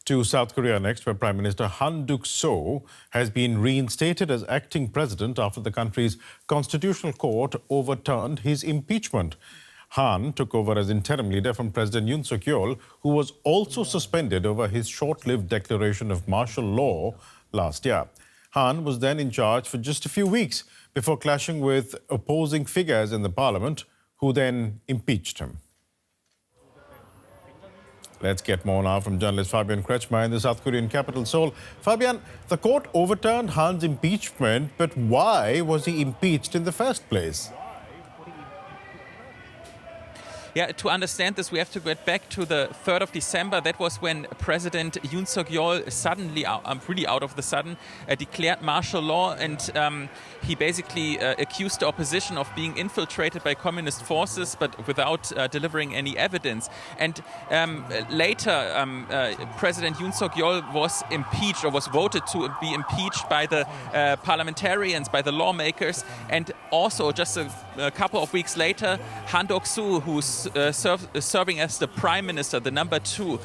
To South Korea next, where Prime Minister Han Duck-soo has been reinstated as acting president after the country's constitutional court overturned his impeachment. Han took over as interim leader from President Yoon Suk Yeol, who was also suspended over his short-lived declaration of martial law last year. Han was then in charge for just a few weeks before clashing with opposing figures in the parliament, who then impeached him. Let's get more now from journalist Fabian Kretschmer in the South Korean capital, Seoul. Fabian, the court overturned Han's impeachment, but why was he impeached in the first place? Yeah, to understand this, we have to get back to the 3rd of December. That was when President Yoon Suk Yeol suddenly, really out of the sudden, declared martial law, and he basically accused the opposition of being infiltrated by communist forces, but without delivering any evidence. And later, President Yoon Suk Yeol was impeached, or was voted to be impeached by the parliamentarians, by the lawmakers, and also just a couple of weeks later, Han Duck-soo, who's serving as the Prime Minister, the number 2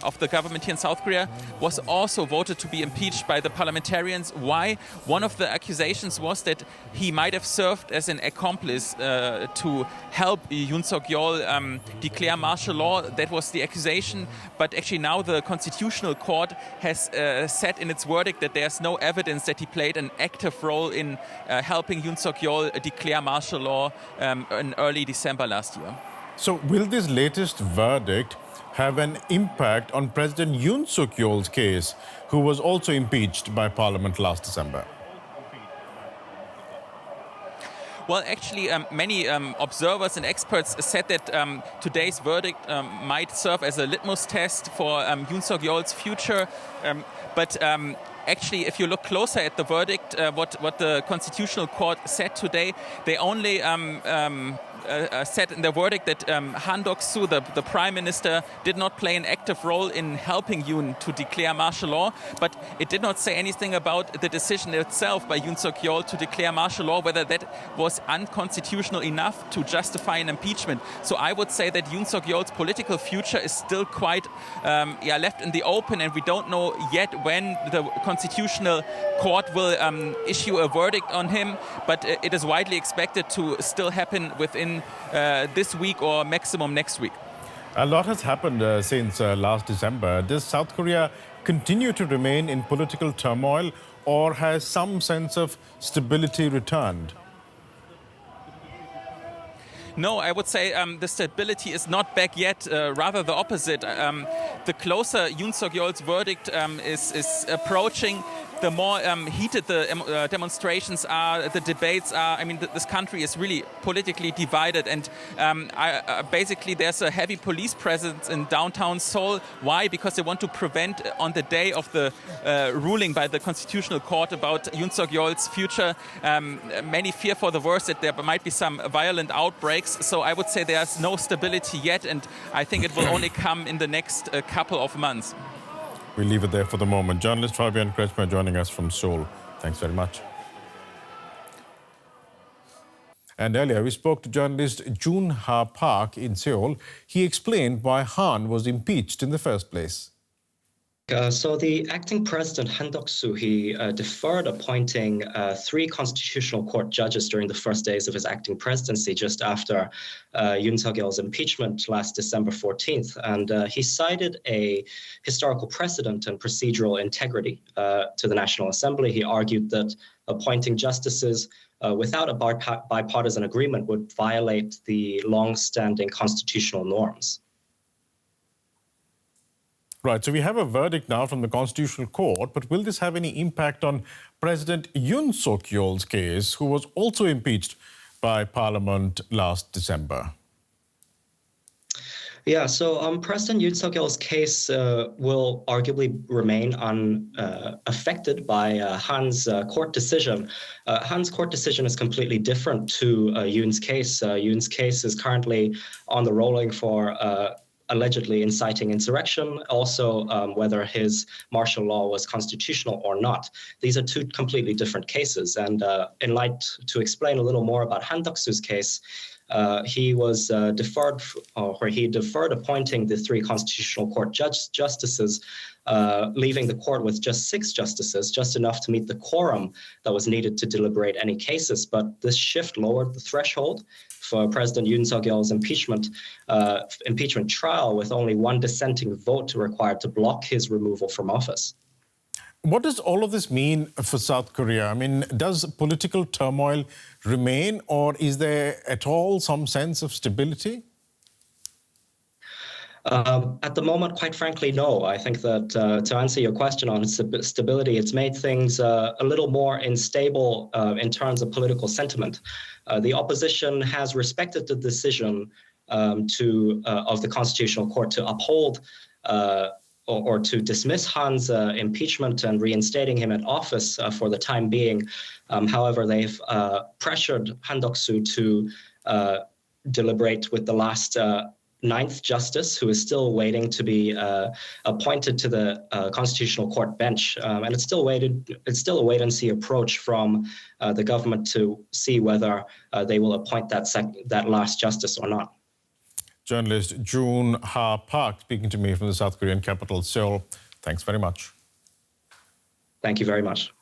of the government here in South Korea, was also voted to be impeached by the parliamentarians. Why? One of the accusations was that he might have served as an accomplice to help Yoon Suk Yeol declare martial law. That was the accusation. But actually now the Constitutional Court has said in its verdict that there's no evidence that he played an active role in helping Yoon Suk Yeol declare martial law in early December last year. So will this latest verdict have an impact on President Yoon Suk Yeol's case, who was also impeached by Parliament last December? Well, actually, many observers and experts said that today's verdict might serve as a litmus test for Yoon Suk Yeol's future. But actually, if you look closer at the verdict, what the Constitutional Court said today, they only said in the verdict that Han Duck-soo, the Prime Minister, did not play an active role in helping Yoon to declare martial law, but it did not say anything about the decision itself by Yoon Suk Yeol to declare martial law, whether that was unconstitutional enough to justify an impeachment. So I would say that Yoon Suk Yeol's political future is still quite left in the open, and we don't know yet when the Constitutional Court will issue a verdict on him, but it is widely expected to still happen within this week or maximum next week. A lot has happened since last December. Does South Korea continue to remain in political turmoil, or has some sense of stability returned? No, I would say the stability is not back yet, rather the opposite. The closer Yoon Suk Yeol's verdict is approaching, the more heated the demonstrations are, the debates are. I mean, this country is really politically divided, and basically there's a heavy police presence in downtown Seoul. Why? Because they want to prevent, on the day of the ruling by the Constitutional Court about Yoon Suk Yeol's future, many fear for the worst, that there might be some violent outbreaks. So I would say there's no stability yet, and I think it will only come in the next couple of months. We'll leave it there for the moment. Journalist Fabian Kretschmer joining us from Seoul. Thanks very much. And earlier, we spoke to journalist Joon Ha Park in Seoul. He explained why Han was impeached in the first place. So the acting president, Han Duck-soo, he deferred appointing 3 constitutional court judges during the first days of his acting presidency, just after Yoon Suk Yeol's impeachment last December 14th. And he cited a historical precedent and procedural integrity to the National Assembly. He argued that appointing justices without a bipartisan agreement would violate the long-standing constitutional norms. Right, so we have a verdict now from the Constitutional Court, but will this have any impact on President Yoon Suk Yeol's case, who was also impeached by Parliament last December? Yeah, so President Yoon Suk Yeol's case will arguably remain unaffected by Han's court decision. Han's court decision is completely different to Yoon's case. Yoon's case is currently on the rolling for allegedly inciting insurrection, also whether his martial law was constitutional or not. These are 2 completely different cases. And to explain a little more about Han Duck-soo's case, he was deferred appointing the three Constitutional Court justices, leaving the court with just 6 justices, just enough to meet the quorum that was needed to deliberate any cases. But this shift lowered the threshold for President Yoon Suk Yeol's impeachment trial, with only 1 dissenting vote required to block his removal from office. What does all of this mean for South Korea? I mean, does political turmoil remain, or is there at all some sense of stability? At the moment, quite frankly, no. I think that to answer your question on stability, it's made things a little more unstable in terms of political sentiment. The opposition has respected the decision of the Constitutional Court to uphold or to dismiss Han's impeachment and reinstating him in office for the time being. However, they've pressured Han Duck-soo to deliberate with the last 9th justice, who is still waiting to be appointed to the Constitutional Court bench. And it's still a wait-and-see approach from the government to see whether they will appoint that last justice or not. Journalist Joon Ha Park speaking to me from the South Korean capital, Seoul. Thanks very much. Thank you very much.